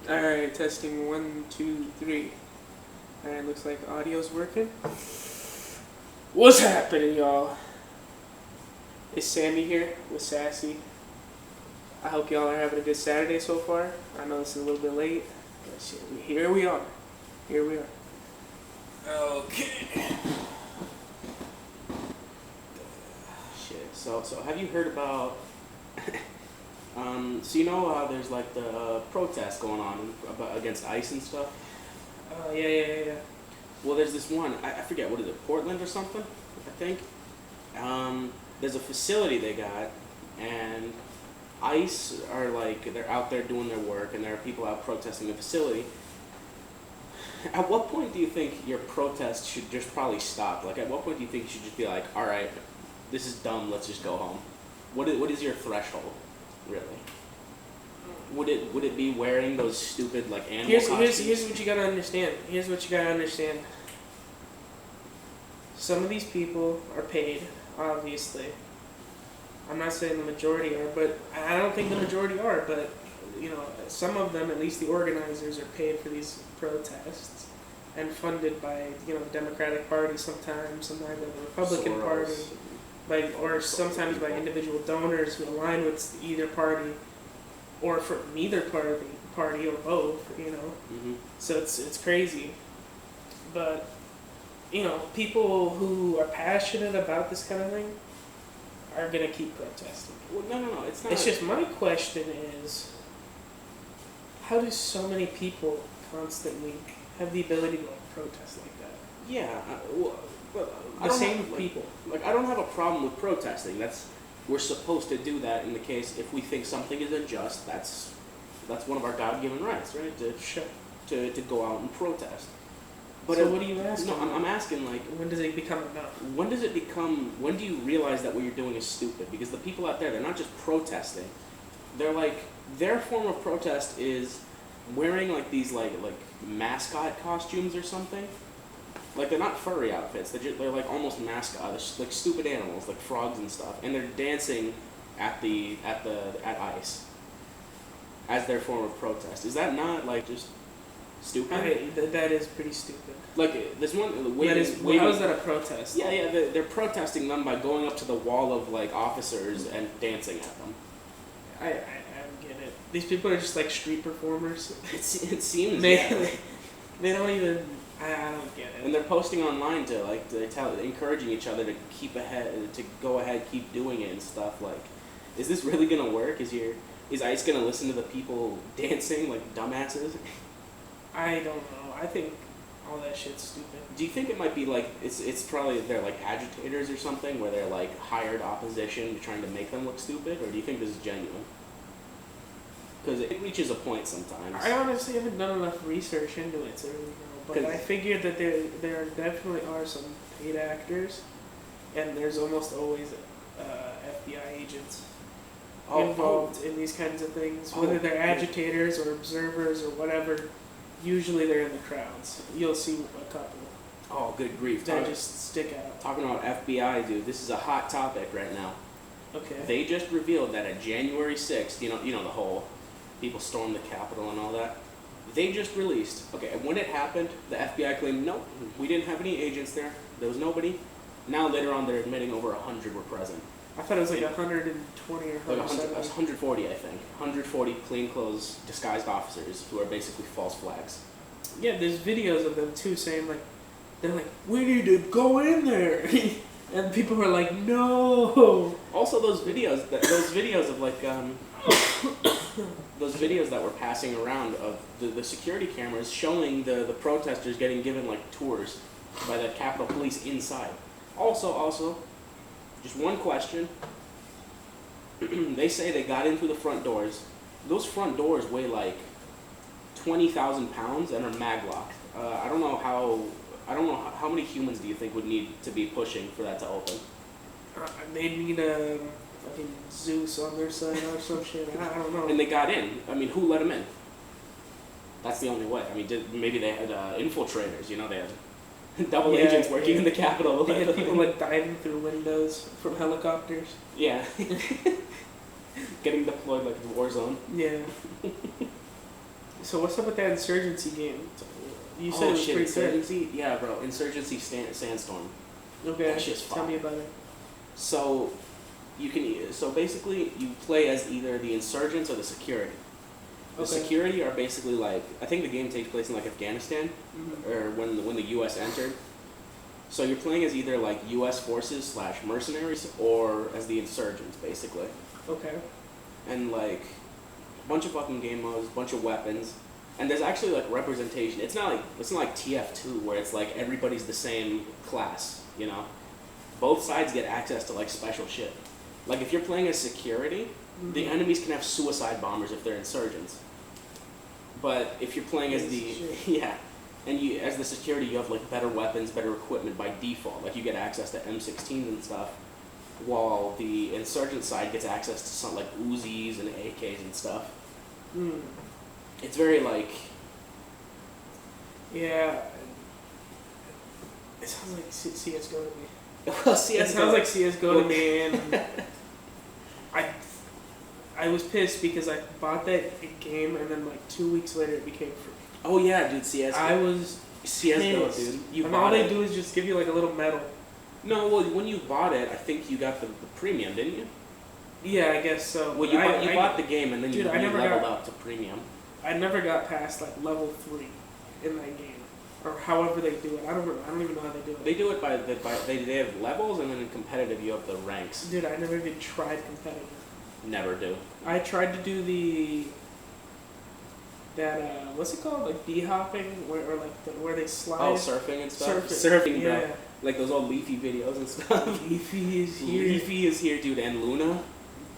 Alright, testing 1, 2, 3. Alright, looks like audio's working. What's happening, y'all? It's Sammy here with Sassy. I hope y'all are having a good Saturday so far. I know this is a little bit late, but shit, here we are. Here we are. Okay. Shit. So have you heard about? So you know how there's like the protest going on against ICE and stuff. Yeah. Well, there's this one. I forget what is it, Portland or something. I think. There's a facility they got, and ICE are like they're out there doing their work, and there are people out protesting the facility. At what point do you think your protest should just probably stop? Like, at what point do you think you should just be like, all right, this is dumb, let's just go home? What is your threshold, really? Would it be wearing those stupid like animal costumes? Here's what you gotta understand. Here's what you gotta understand. Some of these people are paid, obviously. I'm not saying the majority are, but I don't think the majority are, but you know, some of them, at least the organizers, are paid for these protests and funded by, you know, the Democratic Party sometimes by the Republican Party, or sometimes by individual donors who align with either party or from neither party or both, you know. Mm-hmm. So it's crazy. But, you know, people who are passionate about this kind of thing are going to keep protesting. Well, no, it's not. It's just, my question is, how do so many people constantly have the ability to protest like that? Yeah, The same people. Like, I don't have a problem with protesting. We're supposed to do that in the case if we think something is unjust. That's one of our God-given rights, right? To go out and protest. But so what are you asking? No, I'm asking, like, when does it become enough? When do you realize that what you're doing is stupid? Because the people out there, they're not just protesting. They're like, their form of protest is wearing like these like mascot costumes or something. Like, they're not furry outfits. They're like almost mascots, like stupid animals, like frogs and stuff. And they're dancing at ICE as their form of protest. Is that not like just stupid? That is pretty stupid. Like, there's one. How is that a protest? Yeah. They're protesting them by going up to the wall of like officers and dancing at them. I don't get it. These people are just like street performers. It seems. They don't even. I don't get it. And they're posting online encouraging each other to keep ahead, to go ahead, keep doing it and stuff. Like, is this really gonna work? Is ICE gonna listen to the people dancing like dumbasses? I don't know. I think all that shit's stupid. Do you think it might be like it's probably they're like agitators or something where they're like hired opposition trying to make them look stupid, or do you think this is genuine? Because it reaches a point sometimes. I honestly haven't done enough research into it to really know, but I figured that there definitely are some paid actors, and there's almost always FBI agents involved in these kinds of things, whether they're agitators or observers or whatever. Usually they're in the crowds. You'll see a couple. Oh, good grief. That just stick out. Talking about FBI, dude, this is a hot topic right now. Okay. They just revealed that on January 6th, you know the whole people stormed the Capitol and all that. They just released, okay, when it happened, the FBI claimed, nope, we didn't have any agents there. There was nobody. Now later on, they're admitting over 100 were present. I thought it was like 120 or 170. 140, I think. 140 plainclothes disguised officers who are basically false flags. Yeah, there's videos of them too saying like, they're like, we need to go in there, and people are like, no. Also, those videos of like those videos that were passing around of the security cameras showing the protesters getting given like tours by the Capitol Police inside. Also. Just one question. They say they got in through the front doors. Those front doors weigh like 20,000 pounds and are mag-locked. I don't know how many humans do you think would need to be pushing for that to open? They'd need a fucking Zeus on their side or some shit. I don't know. And they got in. I mean, who let them in? That's the only way. I mean, maybe they had infiltrators. You know, they had double agents working in the Capitol. They had people like diving through windows from helicopters. getting deployed like the war zone. Yeah. So what's up with that Insurgency game? You said it was pretty good. Insurgency? Yeah, bro. Insurgency Sandstorm. Okay, That shit's tell fire. me about it. So so basically you play as either the insurgents or the security. The Okay. security are basically like, I think the game takes place in like Afghanistan, Mhm. or when the U.S. entered. So you're playing as either like U.S. forces / mercenaries or as the insurgents basically, Okay. and like a bunch of fucking game modes, a bunch of weapons, and there's actually like representation. It's not like TF2 where it's like everybody's the same class, you know. Both sides get access to like special shit. Like if you're playing as security, the Mhm. enemies can have suicide bombers if they're insurgents. But if you're playing as the Shit. yeah, and you as the security, you have like better weapons, better equipment by default. Like you get access to M16s and stuff, while the insurgent side gets access to something like Uzis and AKs and stuff. Mm. It's very like Yeah. It sounds like CS:GO to me. well, see, It sounds like CS:GO to me, and I was pissed because I bought that game and then like 2 weeks later it became free. oh yeah, dude, CS:GO. I was CS:GO, pissed. dude. You and all bought they it. do is just give you like a little medal. No, well, when you bought it, I think you got the premium, didn't you? Yeah, I guess so. Well, you bought the game and then Dude, you I never leveled got- up to premium. I never got past like level 3 in that game, or however they do it. I don't even know how they do it. They do it by they have levels, and then in competitive you have the ranks. Dude, I never even tried competitive. Never do. I tried to do what's it called, like bee hopping, where where they slide. Oh, surfing and stuff. Surfing, bro. yeah. Like those old Leafy videos and stuff. Leafy is here. Leafy is here, dude, and Luna.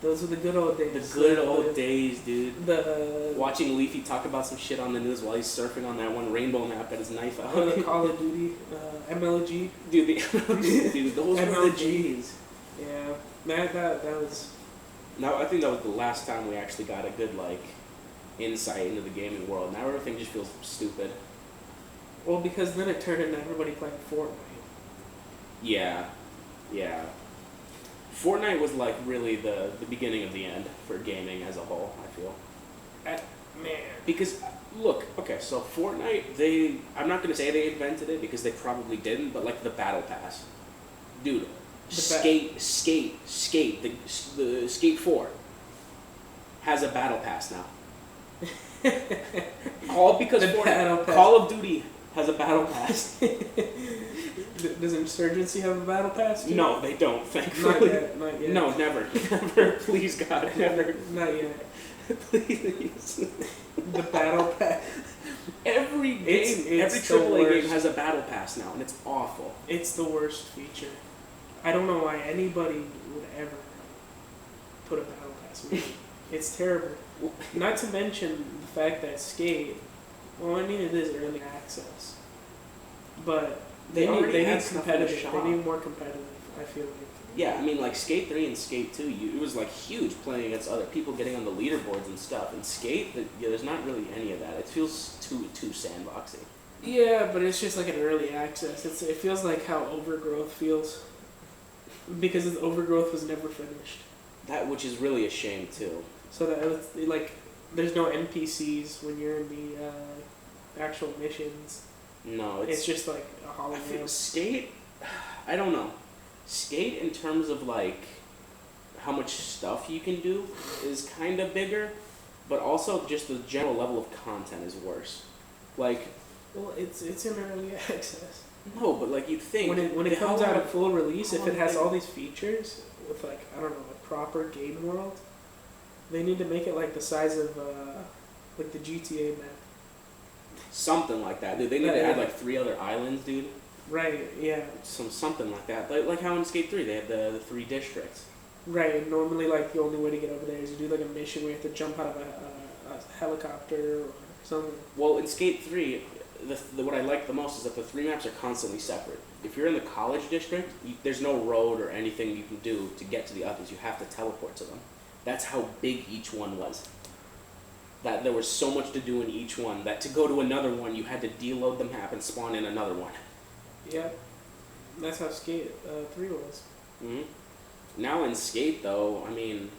Those are the good old The days. good old days, dude. The Watching Leafy talk about some shit on the news while he's surfing on that one rainbow map at his knife out. the Call of Duty, MLG. Dude, dude, those were the MLG. days. Yeah, that was. Now I think that was the last time we actually got a good like insight into the gaming world. Now everything just feels stupid. Well, because then it turned into everybody playing Fortnite. Yeah, yeah. Fortnite was like really the beginning of the end for gaming as a whole, I feel. Man. Because, look, okay, so Fortnite, I'm not going to say they invented it because they probably didn't, but like the Battle Pass. Dude, Skate, the Skate 4 has a Battle Pass now. All because The Battle Pass. Call of Duty has a Battle Pass. Does Insurgency have a battle pass? Too? No, they don't, thankfully. Not yet. No, never. Never. Please, God, never. Not yet. Please. The battle pass. Every game, It's every the AAA game worst. has a battle pass now, and it's awful. It's the worst feature. I don't know why anybody would ever put a battle pass in it. It's terrible. Not to mention the fact that Skate, well, I mean, it is early access, but They already need had stuff in the competitive. shop. They need more competitive. I feel like. Yeah, I mean, like Skate 3 and Skate 2, it was like huge playing against other people, getting on the leaderboards and stuff. And Skate, there's not really any of that. It feels too sandboxy. Yeah, but it's just like an early access. It feels like how Overgrowth feels, because its Overgrowth was never finished. That, which is really a shame too. So that it's like there's no NPCs when you're in the actual missions. No, It's just like a I feel hologram. Skate, I don't know. Skate in terms of like how much stuff you can do is kind of bigger, but also just the general level of content is worse. Like, Well, it's in early access. no, but like you think When it comes out at full release, how if it long has they- all these features with like I don't know a proper game world, they need to make it like the size of like the GTA map. something like that, dude. They need to Yeah. add like 3 other islands, dude. Right. Yeah. Something like that. Like how in Skate 3 they had the 3 districts. Right. And normally, like the only way to get over there is to do like a mission where you have to jump out of a helicopter or something. Well, in Skate 3, what I like the most is that the 3 maps are constantly separate. If you're in the college district, there's no road or anything you can do to get to the others. You have to teleport to them. That's how big each one was. That there was so much to do in each one that to go to another one, you had to deload the map and spawn in another one. Yeah. That's how Skate 3 was. hmm Now in Skate, though, I mean,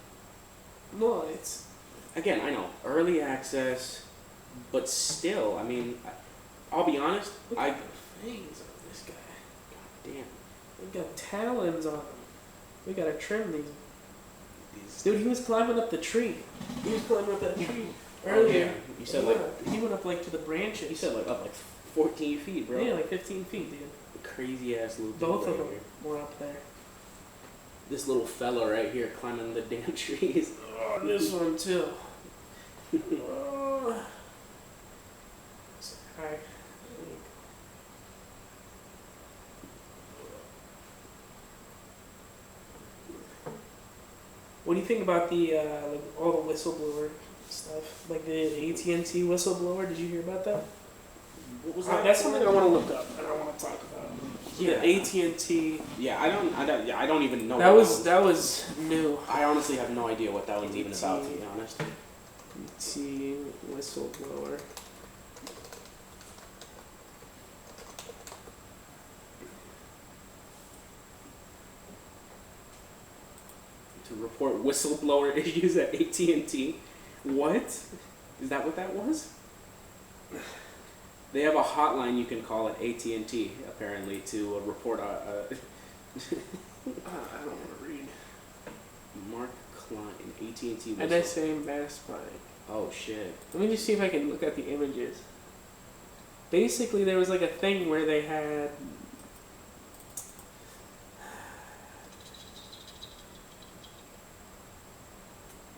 Well, it's again, I know, early access, But still, I mean, I'll be honest. Look I at the fangs on this guy. damn. We got talons on him. We gotta trim these. These. Dude, he was climbing up the tree. He was climbing up that tree Oh, earlier. yeah. You said He went up like to the branches. He said like up like 14 feet, bro. Yeah, like 15 feet, dude. Crazy ass little. Both dude of them right here. were up there. This little fella right here climbing the damn trees. Oh, this one too. Oh. Hi. What do you think about the like all the whistleblower stuff, like the AT&T whistleblower? Did you hear about that? What was that? That's something I want to look up and I want to talk about. Yeah. The AT&T. Yeah, I don't even know. That was new. I honestly have no idea what that one's even about, to be honest. AT whistleblower. To report whistleblower issues at AT&T. What? Is that what that was? They have a hotline you can call at AT&T apparently to report I don't want to read. Mark Klein, AT&T whistle. NSA mass spying. Oh shit. Let me just see if I can look at the images. Basically, there was like a thing where they had.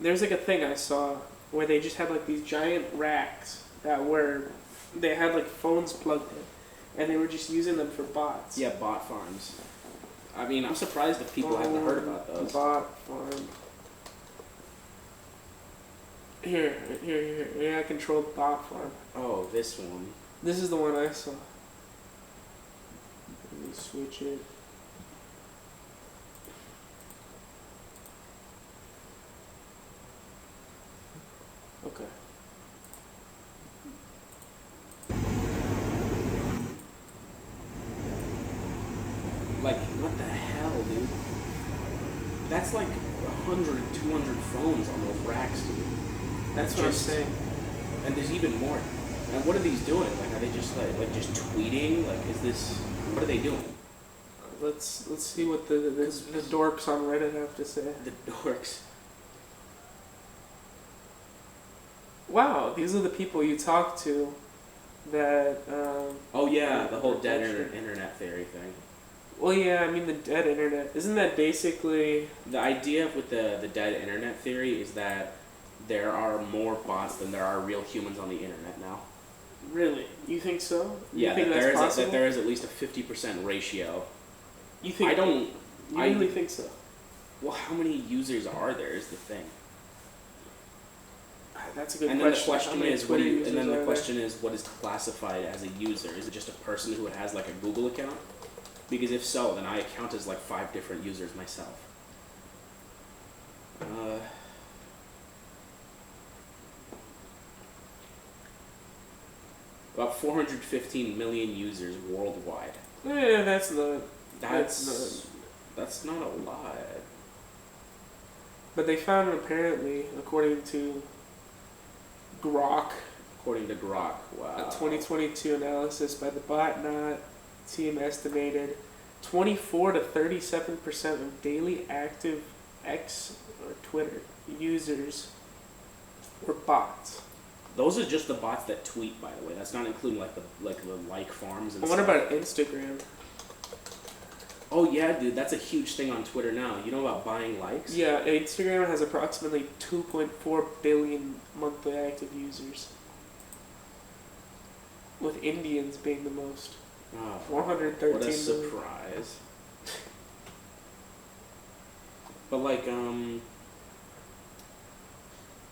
There's like a thing I saw where they just had like these giant racks that were. They had like phones plugged in, and they were just using them for bots. Yeah, bot farms. I mean, I'm surprised if people haven't heard about those. Bot farm. Here. Yeah, controlled bot farm. Oh, this one. This is the one I saw. Let me switch it. Okay. Like, what the hell, dude? That's like 100, 200 phones on those racks, dude. That's what I'm saying. And there's even more. And what are these doing? Like, are they just like just tweeting? Like, is this? What are they doing? Let's see what the dorks on Reddit have to say. The dorks. Wow, these are the people you talk to that. Oh yeah, the whole dead internet theory thing. Well, yeah, I mean the dead internet. Isn't that basically The idea with the dead internet theory is that there are more bots than there are real humans on the internet now. really? You think so? Yeah, you think that that's possible? that there is at least a 50% ratio. You think? I don't. You I really think so? Well, how many users are there? Is the thing. That's a good And then question. the question How many is, what do Twitter you, and then users the are question is, what is classified as a user? Is it just a person who has like a Google account? Because if so, then I count as like 5 different users myself. About 415 million users worldwide. there? Yeah, that's not. That's not a lot. But they found apparently, according to Grok, According to Grok, wow. a 2022 analysis by the botnet team estimated 24 to 37% of daily active X or Twitter users were bots. Those are just the bots that tweet, by the way. That's not including like the like farms and And what stuff. about Instagram? Oh yeah, dude, that's a huge thing on Twitter now. You know about buying likes? Yeah, Instagram has approximately 2.4 billion monthly active users, with Indians being the most. Oh, 413 what a million. surprise. But like,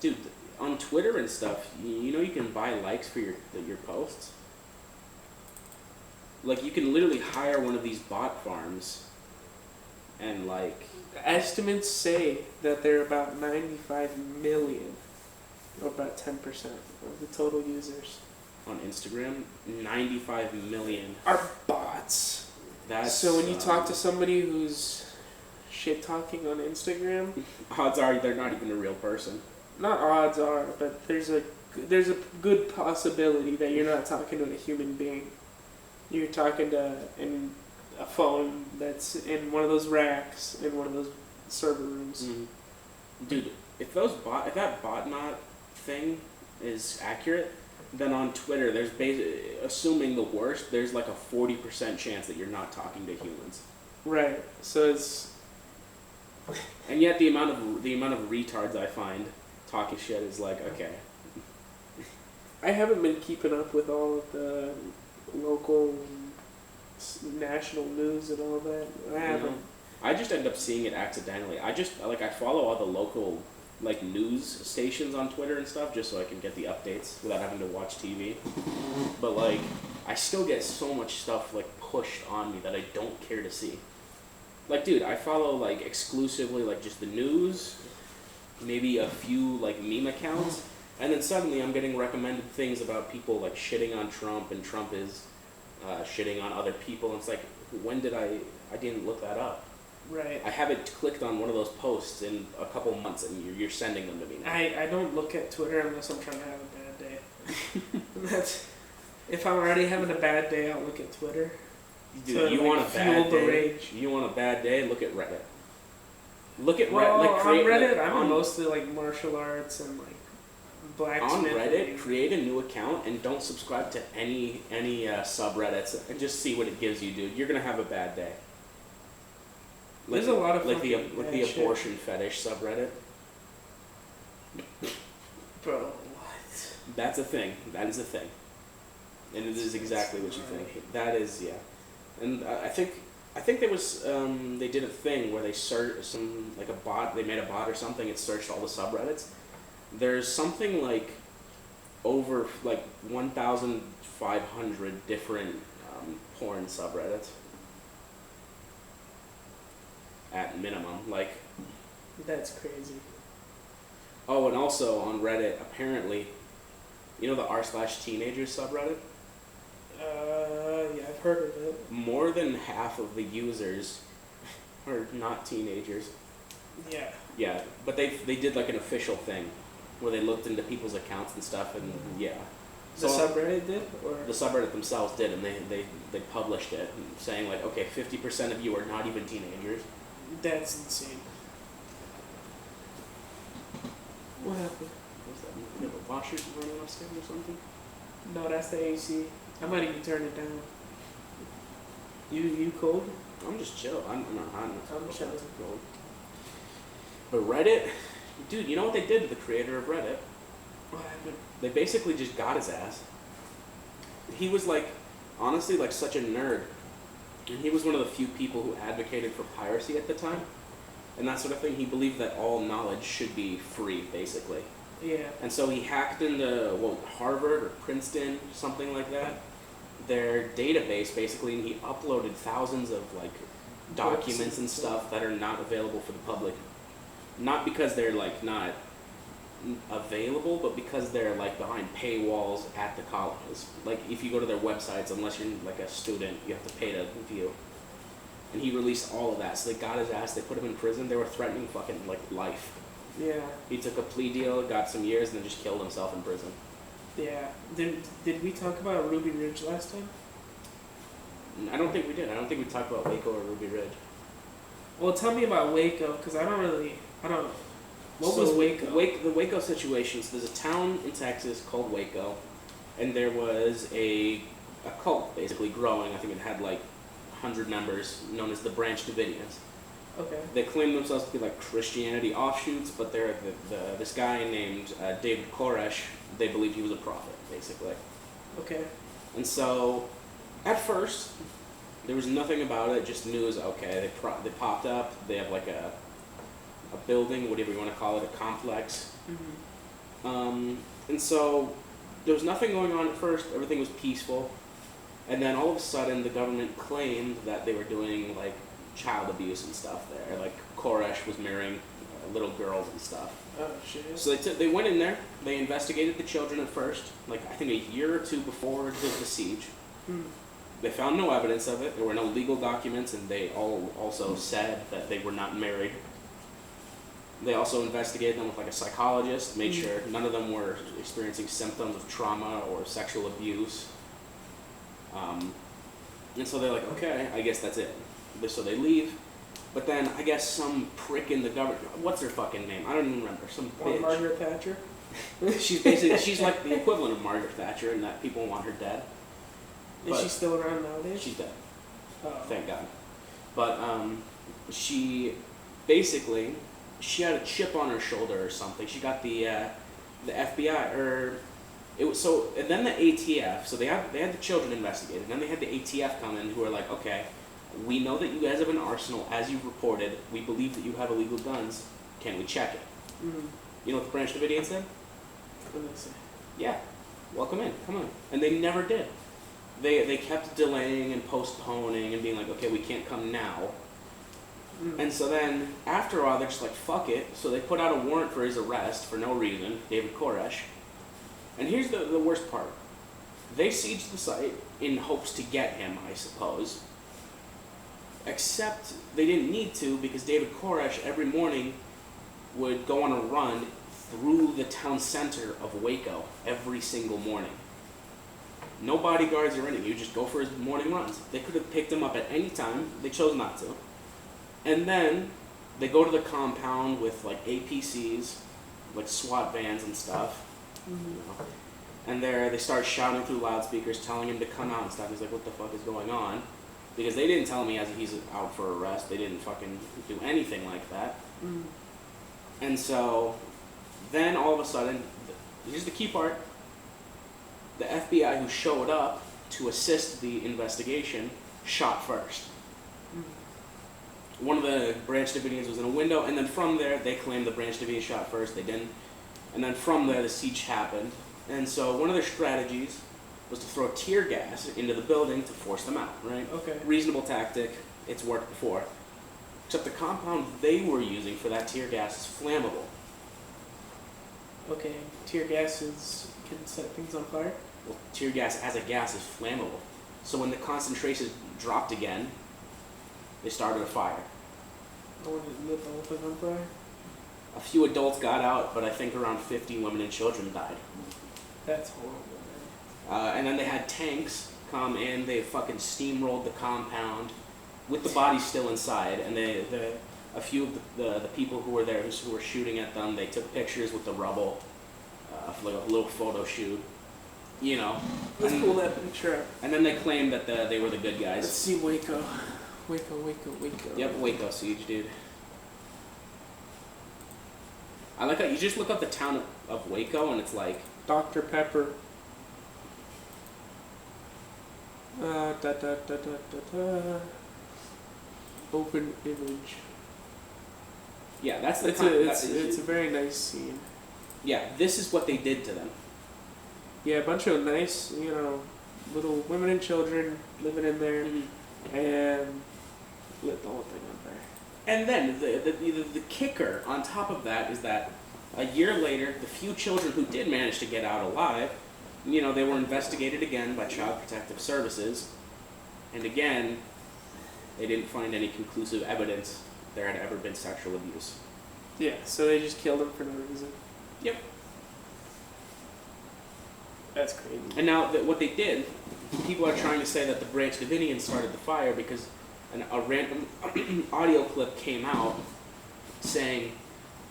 dude, on Twitter and stuff, you know you can buy likes for your posts. Like you can literally hire one of these bot farms, and like Estimates say that there are about 95 million, or about 10% of the total users, on Instagram, 95 million. are bots. That's So when you talk to somebody who's shit talking on Instagram, odds are they're not even a real person. not odds are, but there's a there's a good possibility that you're not talking to a human being. You're talking to a phone that's in one of those racks in one of those server rooms. Dude, if that botnet thing is accurate, then on Twitter, there's assuming the worst, there's like a 40% chance that you're not talking to humans. Right. So it's. And yet the amount of retards I find talking shit is like, okay. I haven't been keeping up with all of the local and national news and all that. I haven't. I just end up seeing it accidentally. I follow all the local like news stations on Twitter and stuff just so I can get the updates without having to watch TV. But like I still get so much stuff like pushed on me that I don't care to see. Like, dude, I follow like exclusively like just the news, maybe a few like meme accounts, and then suddenly I'm getting recommended things about people like shitting on Trump, and Trump is shitting on other people. And it's like, when did I didn't look that up. Right. I haven't clicked on one of those posts in a couple months, and you're sending them to me now. I don't look at Twitter unless I'm trying to have a bad day. That's if I'm already having a bad day, I'll look at Twitter. Dude, you want a bad day? You want a bad day? Look at Reddit. Look at Reddit. Like, on Reddit, I'm mostly like martial arts and like blacksmithing. On Reddit, create a new account and don't subscribe to any subreddits and just see what it gives you, dude. You're gonna have a bad day. Like, there's a lot of like the abortion fetish subreddit. Bro, what? That's a thing. That is a thing. And it is exactly what you think. That is, yeah. And I think there was they did a thing where they searched a bot. They made a bot or something. It searched all the subreddits. There's something like over like 1,500 different porn subreddits at minimum. Like, that's crazy. Oh, and also on Reddit, apparently, you know the r/teenagers subreddit? Yeah, I've heard of it. More than half of the users are not teenagers. Yeah. Yeah, but they did like an official thing where they looked into people's accounts and stuff, and yeah. The subreddit did? Or? The subreddit themselves did, and they published it, saying like, okay, 50% of you are not even teenagers. That's insane. What happened? What's that? You have a washer running upstairs or something? No, that's the AC. I might even turn it down. You cold? I'm just chill. I'm not hot enough. I'm chilling. Cold. But Reddit, dude, you know what they did to the creator of Reddit? What happened? They basically just got his ass. He was like, honestly, like such a nerd. And he was one of the few people who advocated for piracy at the time. And that sort of thing. He believed that all knowledge should be free, basically. Yeah. And so he hacked into Harvard or Princeton, something like that, their database basically, and he uploaded thousands of like documents and stuff that are not available for the public. Not because they're like not available, but because they're like behind paywalls at the colleges. Like if you go to their websites, unless you're like a student, you have to pay to view. And he released all of that. So they got his ass, they put him in prison, they were threatening fucking like life. Yeah. He took a plea deal, got some years, and then just killed himself in prison. Yeah. Did we talk about Ruby Ridge last time? I don't think we did. I don't think we talked about Waco or Ruby Ridge. Well, tell me about Waco, because I don't know. What was Waco? The Waco situation, so there's a town in Texas called Waco, and there was a cult basically growing. I think it had like 100 members, known as the Branch Davidians. Okay. They claim themselves to be like Christianity offshoots, but they're this guy named David Koresh. They believe he was a prophet, basically. Okay. And so, at first, there was nothing about it. Just news. Okay, they popped up. They have like a building, whatever you want to call it, a complex. Mm-hmm. And so there was nothing going on at first. Everything was peaceful, and then all of a sudden, the government claimed that they were doing like child abuse and stuff there. Like Koresh was marrying little girls and stuff. Oh shit. So they went in there. They investigated the children at first, like I think a year or two before the siege. Hmm. They found no evidence of it. There were no legal documents, and they all also said that they were not married. They also investigated them with like a psychologist, made sure none of them were experiencing symptoms of trauma or sexual abuse. And so they're like, okay, I guess that's it. So they leave. But then I guess some prick in the government, what's her fucking name? I don't even remember. Some bitch. Margaret Thatcher? She's like the equivalent of Margaret Thatcher in that people want her dead. Is she still around nowadays? She's dead. Oh. Thank God. But she basically, she had a chip on her shoulder or something. She got the FBI or it was so, and then the ATF. So they had the children investigated. And then they had the ATF come in who were like, okay, we know that you guys have an arsenal as you've reported. We believe that you have illegal guns. Can we check it? Mm-hmm. You know what the Branch Davidians said? What did they say? Yeah, welcome in, come on. And they never did. They kept delaying and postponing and being like, okay, we can't come now. Mm. And so then, after a while, they're just like, fuck it. So they put out a warrant for his arrest for no reason, David Koresh. And here's the worst part. They sieged the site in hopes to get him, I suppose. Except they didn't need to because David Koresh every morning would go on a run through the town center of Waco every single morning. No bodyguards or anything. He would just go for his morning runs. They could have picked him up at any time. They chose not to. And then they go to the compound with like APCs, like SWAT vans and stuff. Mm-hmm. You know. And they start shouting through loudspeakers, telling him to come out and stuff. He's like, what the fuck is going on? Because they didn't tell him he's out for arrest. They didn't fucking do anything like that. Mm. And so then all of a sudden, here's the key part. The FBI who showed up to assist the investigation shot first. One of the Branch Davidians was in a window, and then from there, they claimed the Branch Davidians shot first. They didn't. And then from there, the siege happened. And so one of their strategies was to throw tear gas into the building to force them out, right? Okay. Reasonable tactic. It's worked before. Except the compound they were using for that tear gas is flammable. Okay. Tear gas can set things on fire? Well, tear gas as a gas is flammable. So when the concentration dropped again, they started a fire. I want to lit the whole thing on fire? A few adults got out, but I think around 50 women and children died. That's horrible, man. And then they had tanks come in. They fucking steamrolled the compound with the bodies still inside. And a few of the people who were there who were shooting at them, they took pictures with the rubble, like a little photo shoot. You know. Let's pull that picture up. And then they claimed that they were the good guys. Let's see Waco. Waco. Yep, Waco siege, dude. I like how you just look up the town of Waco and it's like Dr. Pepper. Open image. yeah, that's the It's a very nice scene. yeah, this is what they did to them. Yeah, a bunch of nice, little women and children living in there, and lit the whole thing on fire. And then the kicker on top of that is that a year later, the few children who did manage to get out alive, they were investigated again by Child Protective Services, and again, they didn't find any conclusive evidence there had ever been sexual abuse. Yeah, so they just killed him for no reason. Yep. That's crazy. And now what they did, people are trying to say that the Branch Davidians started the fire because a random audio clip came out saying,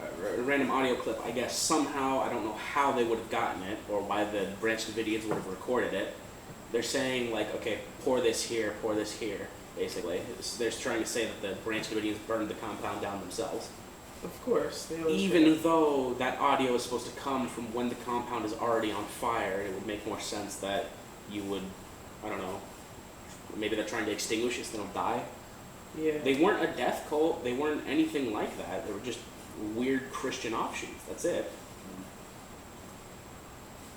a random audio clip, I guess somehow, I don't know how they would have gotten it or why the Branch Davidians would have recorded it. They're saying like, okay, pour this here, basically. They're trying to say that the Branch Davidians burned the compound down themselves. Of course. Even though that audio is supposed to come from when the compound is already on fire, it would make more sense that you would, I don't know, maybe they're trying to extinguish it so they don't die. Yeah. They weren't a death cult. They weren't anything like that. They were just weird Christian offshoots. That's it.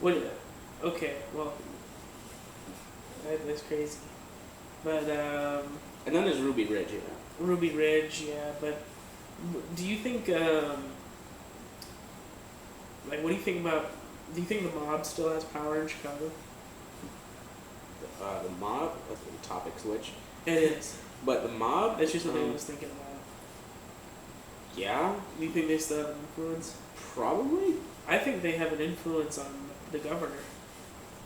What? Okay, well, that's crazy. But And then there's Ruby Ridge, Ruby Ridge, yeah. But do you think, what do you think about? Do you think the mob still has power in Chicago? The mob. That's a topic switch. It is. But the mob. That's just something I was thinking Yeah, Do you think they still have an influence? probably. I think they have an influence on the governor.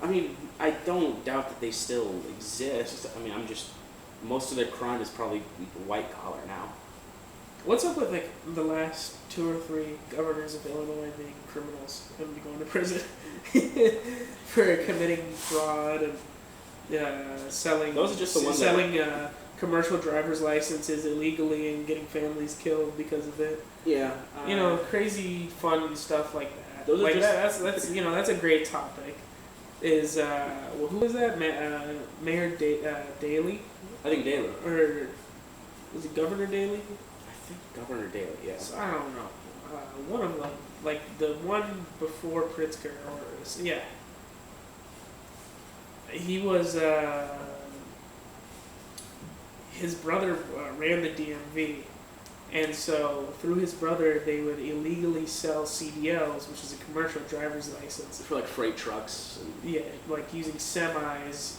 I mean, I don't doubt that they still exist. I mean, most of their crime is probably white collar now. What's up with like the last 2 or 3 governors of Illinois being criminals and going to prison for committing fraud and selling? Those are just the ones selling commercial driver's licenses illegally and getting families killed because of it. Yeah. Crazy fun stuff like that. Those are like just- that's that's a great topic. Is who was that? Mayor Daley I think Daley. or was it Governor Daley? I think Governor Daley, yes. So, I don't know. One of them, like the one before Pritzker, yeah. He was his brother ran the DMV, and so through his brother they would illegally sell CDLs, which is a commercial driver's license. For like freight trucks. And Yeah, like using semis,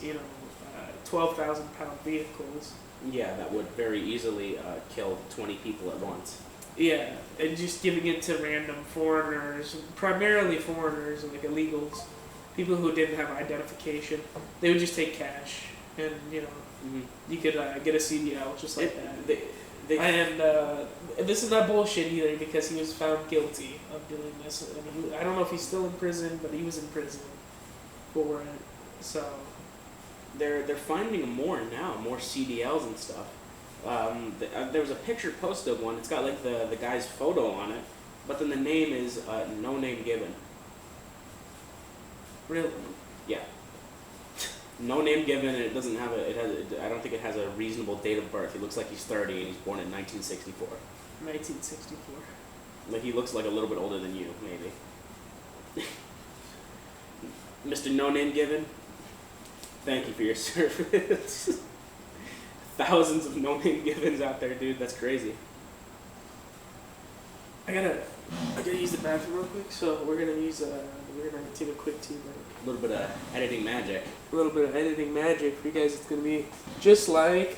12,000-pound vehicles. yeah, that would very easily kill 20 people at once. Yeah, and just giving it to random foreigners, primarily foreigners and like illegals, people who didn't have identification. They would just take cash, and Mm-hmm. you could get a CDL just like that. They, This is not bullshit either because he was found guilty of doing this. I don't know if he's still in prison, but he was in prison for it. So they're finding more now, more CDLs and stuff. There was a picture posted of one. It's got like the guy's photo on it, but then the name is no name given. really, Yeah, no name given, and it doesn't have I don't think it has a reasonable date of birth. He looks like he's 30 and he's born in 1964. 1964. Like he looks like a little bit older than you, maybe. Mr. No Name Given, thank you for your service. Thousands of no name givens out there, dude. That's crazy. I gotta use the bathroom real quick. So we're gonna take a quick tea break. A little bit of editing magic. A little bit of editing magic for you guys. It's gonna be just like